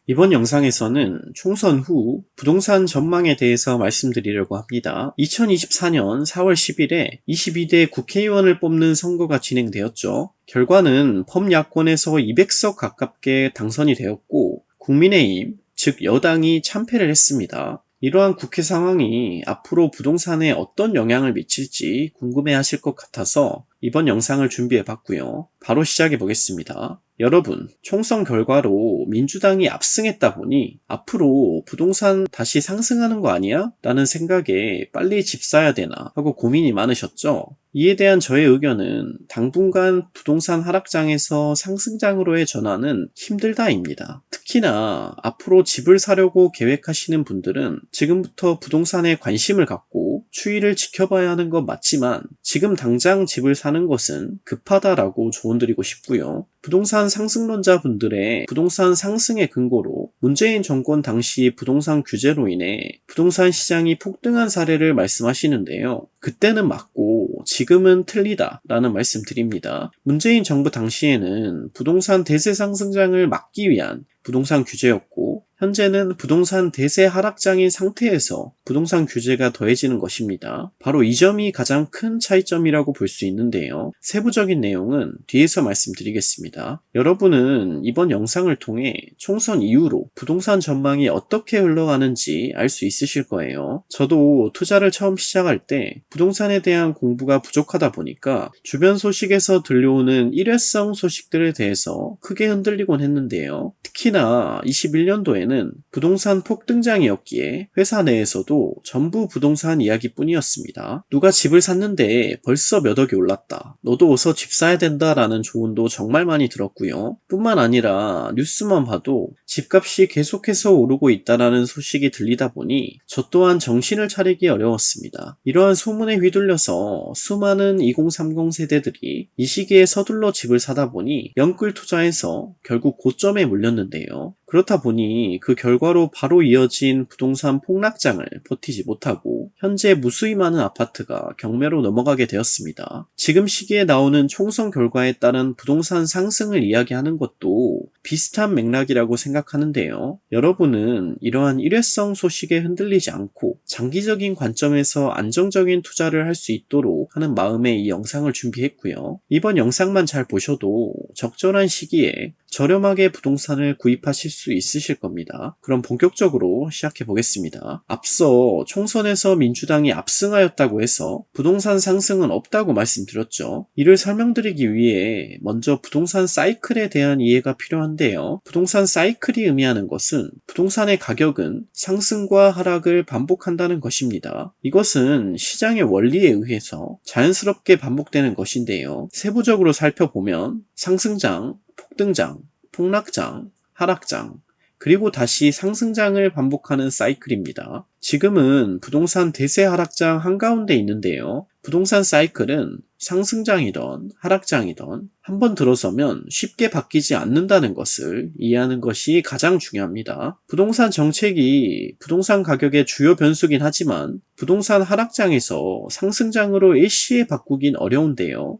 이번 영상에서는 총선 후 부동산 전망에 대해서 말씀드리려고 합니다. 2024년 4월 10일에 22대 국회의원을 뽑는 선거가 진행되었죠. 결과는 범야권에서 200석 가깝게 당선이 되었고 국민의힘, 즉 여당이 참패를 했습니다. 이러한 국회 상황이 앞으로 부동산에 어떤 영향을 미칠지 궁금해하실 것 같아서 이번 영상을 준비해 봤고요. 바로 시작해 보겠습니다. 여러분, 총선 결과로 민주당이 압승했다 보니 앞으로 부동산 다시 상승하는 거 아니야? 라는 생각에 빨리 집 사야 되나 하고 고민이 많으셨죠? 이에 대한 저의 의견은 당분간 부동산 하락장에서 상승장으로의 전환은 힘들다입니다. 특히나 앞으로 집을 사려고 계획하시는 분들은 지금부터 부동산에 관심을 갖고 추이를 지켜봐야 하는 건 맞지만 지금 당장 집을 사는 것은 급하다라고 조언드리고 싶고요. 부동산 상승론자 분들의 부동산 상승의 근거로 문재인 정권 당시 부동산 규제로 인해 부동산 시장이 폭등한 사례를 말씀하시는데요. 그때는 맞고 지금은 틀리다 라는 말씀 드립니다. 문재인 정부 당시에는 부동산 대세 상승장을 막기 위한 부동산 규제였고 현재는 부동산 대세 하락장인 상태에서 부동산 규제가 더해지는 것입니다. 바로 이 점이 가장 큰 차이점이라고 볼 수 있는데요. 세부적인 내용은 뒤에서 말씀드리겠습니다. 여러분은 이번 영상을 통해 총선 이후로 부동산 전망이 어떻게 흘러가는지 알 수 있으실 거예요. 저도 투자를 처음 시작할 때 부동산에 대한 공부가 부족하다 보니까 주변 소식에서 들려오는 일회성 소식들에 대해서 크게 흔들리곤 했는데요. 특히나 21년도에는 부동산 폭등장이었기에 회사 내에서도 전부 부동산 이야기뿐이었습니다. 누가 집을 샀는데 벌써 몇 억이 올랐다. 너도 어서 집 사야 된다라는 조언도 정말 많이 들었고요. 뿐만 아니라 뉴스만 봐도 집값이 계속해서 오르고 있다라는 소식이 들리다 보니 저 또한 정신을 차리기 어려웠습니다. 이러한 소문에 휘둘려서 수많은 2030 세대들이 이 시기에 서둘러 집을 사다 보니 영끌 투자해서 결국 고점에 물렸는데요. 그렇다 보니 그 결과로 바로 이어진 부동산 폭락장을 버티지 못하고 현재 무수히 많은 아파트가 경매로 넘어가게 되었습니다. 지금 시기에 나오는 총선 결과에 따른 부동산 상승을 이야기하는 것도 비슷한 맥락이라고 생각하는데요. 여러분은 이러한 일회성 소식에 흔들리지 않고 장기적인 관점에서 안정적인 투자를 할 수 있도록 하는 마음에 이 영상을 준비했고요. 이번 영상만 잘 보셔도 적절한 시기에 저렴하게 부동산을 구입하실 수 있으실 겁니다. 그럼 본격적으로 시작해 보겠습니다. 앞서 총선에서 민주당이 압승하였다고 해서 부동산 상승은 없다고 말씀드렸죠. 이를 설명드리기 위해 먼저 부동산 사이클에 대한 이해가 필요한데요. 부동산 사이클이 의미하는 것은 부동산의 가격은 상승과 하락을 반복한다는 것입니다. 이것은 시장의 원리에 의해서 자연스럽게 반복되는 것인데요. 세부적으로 살펴보면 상승장, 폭등장, 폭락장, 하락장, 그리고 다시 상승장을 반복하는 사이클입니다. 지금은 부동산 대세 하락장 한가운데 있는데요. 부동산 사이클은 상승장이던 하락장이던 한번 들어서면 쉽게 바뀌지 않는다는 것을 이해하는 것이 가장 중요합니다. 부동산 정책이 부동산 가격의 주요 변수긴 하지만 부동산 하락장에서 상승장으로 일시에 바꾸긴 어려운데요.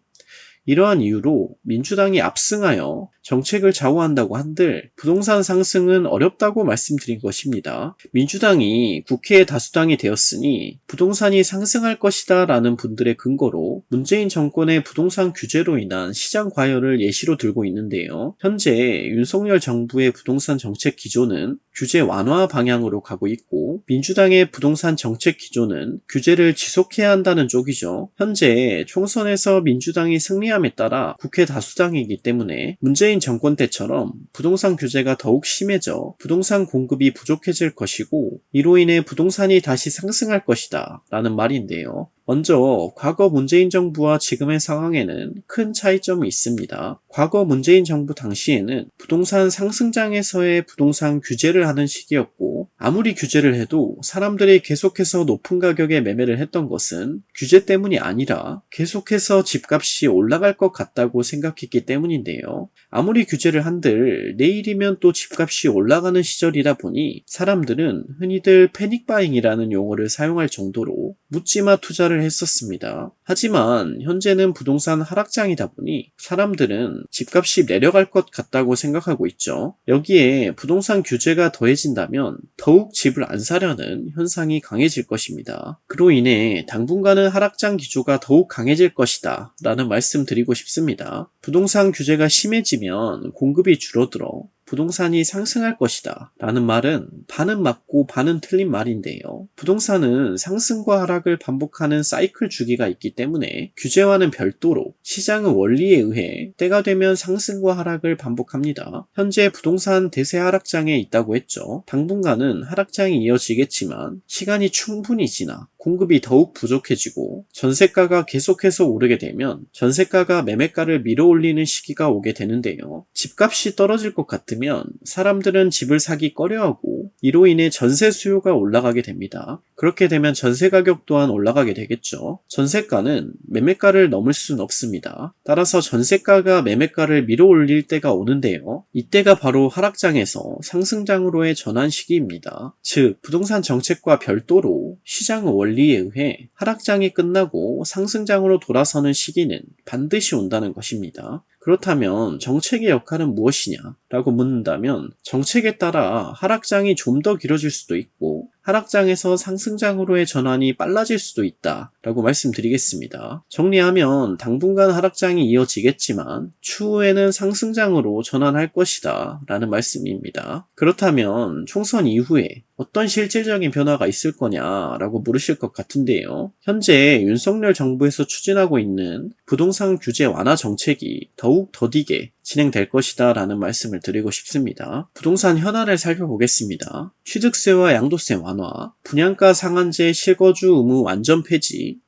이러한 이유로 민주당이 압승하여 정책을 좌우한다고 한들 부동산 상승은 어렵다고 말씀드린 것입니다. 민주당이 국회의 다수당이 되었으니 부동산이 상승할 것이다 라는 분들의 근거로 문재인 정권의 부동산 규제로 인한 시장 과열을 예시로 들고 있는데요. 현재 윤석열 정부의 부동산 정책 기조는 규제 완화 방향으로 가고 있고 민주당의 부동산 정책 기조는 규제를 지속해야 한다는 쪽이죠. 현재 총선에서 민주당이 승리함에 따라 국회 다수당이기 때문에 문재인 정권 때처럼 부동산 규제가 더욱 심해져 부동산 공급이 부족해질 것이고 이로 인해 부동산이 다시 상승할 것이다 라는 말인데요. 먼저 과거 문재인 정부와 지금의 상황에는 큰 차이점이 있습니다. 과거 문재인 정부 당시에는 부동산 상승장에서의 부동산 규제를 하는 시기였고 아무리 규제를 해도 사람들이 계속해서 높은 가격에 매매를 했던 것은 규제 때문이 아니라 계속해서 집값이 올라갈 것 같다고 생각했기 때문인데요. 아무리 규제를 한들 내일이면 또 집값이 올라가는 시절이다 보니 사람들은 흔히들 패닉바잉이라는 용어를 사용할 정도로 묻지마 투자를 투자를 했었습니다. 하지만 현재는 부동산 하락장이다 보니 사람들은 집값이 내려갈 것 같다고 생각하고 있죠. 여기에 부동산 규제가 더해진다면 더욱 집을 안 사려는 현상이 강해질 것입니다. 그로 인해 당분간은 하락장 기조가 더욱 강해질 것이다 라는 말씀 드리고 싶습니다. 부동산 규제가 심해지면 공급이 줄어들어 부동산이 상승할 것이다 라는 말은 반은 맞고 반은 틀린 말인데요. 부동산은 상승과 하락을 반복하는 사이클 주기가 있기 때문에 규제와는 별도로 시장의 원리에 의해 때가 되면 상승과 하락을 반복합니다. 현재 부동산 대세 하락장에 있다고 했죠. 당분간은 하락장이 이어지겠지만 시간이 충분히 지나 공급이 더욱 부족해지고 전세가가 계속해서 오르게 되면 전세가가 매매가를 밀어올리는 시기가 오게 되는데요. 집값이 떨어질 것 같으면 사람들은 집을 사기 꺼려하고 이로 인해 전세 수요가 올라가게 됩니다. 그렇게 되면 전세 가격 또한 올라가게 되겠죠. 전세가는 매매가를 넘을 수는 없습니다. 따라서 전세가가 매매가를 밀어올릴 때가 오는데요. 이때가 바로 하락장에서 상승장으로의 전환 시기입니다. 즉 부동산 정책과 별도로 시장의 원리에 의해 하락장이 끝나고 상승장으로 돌아서는 시기는 반드시 온다는 것입니다. 그렇다면 정책의 역할은 무엇이냐 라고 묻는다면 정책에 따라 하락장이 좀 더 길어질 수도 있고 하락장에서 상승장으로의 전환이 빨라질 수도 있다 라고 말씀드리겠습니다. 정리하면 당분간 하락장이 이어지겠지만 추후에는 상승장으로 전환할 것이다 라는 말씀입니다. 그렇다면 총선 이후에 어떤 실질적인 변화가 있을 거냐라고 물으실 것 같은데요. 현재 윤석열 정부에서 추진하고 있는 부동산 규제 완화 정책이 더욱 더디게 진행될 것이다 라는 말씀을 드리고 싶습니다. 부동산 현안을 살펴보겠습니다. 취득세와 양도세 완화, 분양가 상한제 실거주 의무 완전 폐지,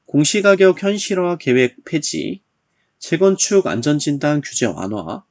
공시가격 현실화 계획 폐지, 재건축 안전진단 규제 완화,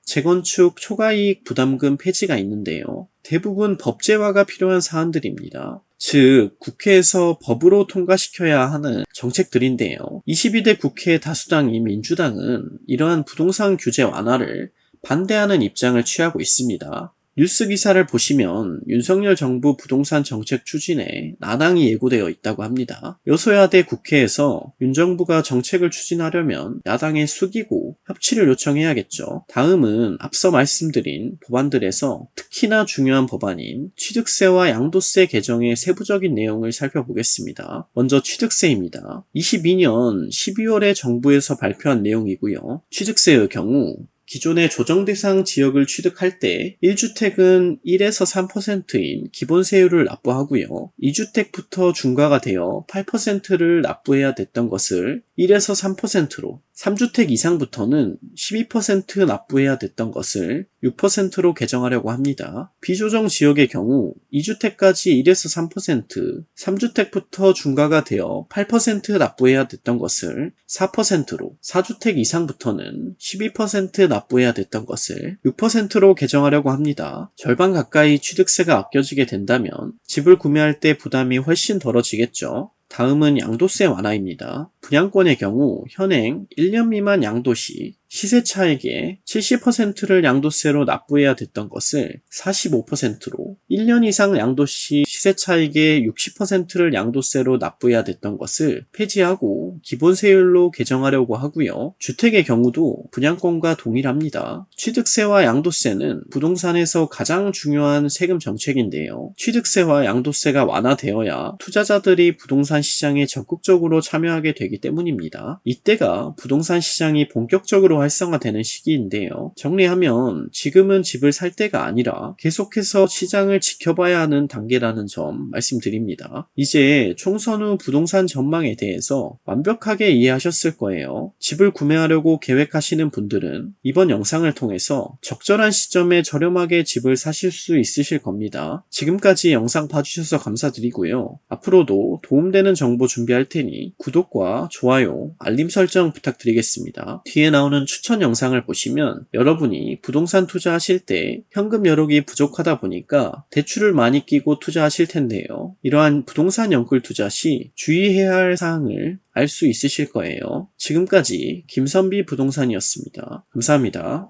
재건축 초과이익 부담금 폐지가 있는데요. 대부분 법제화가 필요한 사안들입니다. 즉 국회에서 법으로 통과시켜야 하는 정책들인데요. 22대 국회 다수당인 민주당은 이러한 부동산 규제 완화를 반대하는 입장을 취하고 있습니다. 뉴스 기사를 보시면 윤석열 정부 부동산 정책 추진에 난항이 예고되어 있다고 합니다. 여소야대 국회에서 윤 정부가 정책을 추진하려면 야당에 숙이고 협치를 요청해야겠죠. 다음은 앞서 말씀드린 법안들에서 특히나 중요한 법안인 취득세와 양도세 개정의 세부적인 내용을 살펴보겠습니다. 먼저 취득세입니다. 22년 12월에 정부에서 발표한 내용이고요. 취득세의 경우 기존의 조정대상 지역을 취득할 때 1주택은 1에서 3%인 기본세율을 납부하고요. 2주택부터 중과가 되어 8%를 납부해야 됐던 것을 1에서 3%로, 3주택 이상부터는 12% 납부해야 됐던 것을 6%로 개정하려고 합니다. 비조정 지역의 경우 2주택까지 1에서 3%, 3주택부터 중과가 되어 8% 납부해야 됐던 것을 4%로, 4주택 이상부터는 12% 납부해야 됐던 것을 6%로 개정하려고 합니다. 절반 가까이 취득세가 아껴지게 된다면 집을 구매할 때 부담이 훨씬 덜어지겠죠. 다음은 양도세 완화입니다. 분양권의 경우 현행 1년 미만 양도 시 시세 차익의 70%를 양도세로 납부해야 됐던 것을 45%로, 1년 이상 양도 시 시세 차익의 60%를 양도세로 납부해야 됐던 것을 폐지하고 기본세율로 개정하려고 하고요. 주택의 경우도 분양권과 동일합니다. 취득세와 양도세는 부동산에서 가장 중요한 세금 정책인데요. 취득세와 양도세가 완화되어야 투자자들이 부동산 시장에 적극적으로 참여하게 되기 때문입니다. 이때가 부동산 시장이 본격적으로 활성화되는 시기인데요. 정리하면 지금은 집을 살 때가 아니라 계속해서 시장을 지켜봐야 하는 단계라는 점 말씀드립니다. 이제 총선 후 부동산 전망에 대해서 완벽하게 이해하셨을 거예요. 집을 구매하려고 계획하시는 분들은 이번 영상을 통해서 적절한 시점에 저렴하게 집을 사실 수 있으실 겁니다. 지금까지 영상 봐주셔서 감사드리고요. 앞으로도 도움되는 정보 준비할 테니 구독과 좋아요, 알림 설정 부탁드리겠습니다. 뒤에 나오는 추천 영상을 보시면 여러분이 부동산 투자하실 때 현금 여력이 부족하다 보니까 대출을 많이 끼고 투자하실 텐데요. 이러한 부동산 연끌 투자 시 주의해야 할 사항을 알 수 있으실 거예요. 지금까지 김선비 부동산이었습니다. 감사합니다.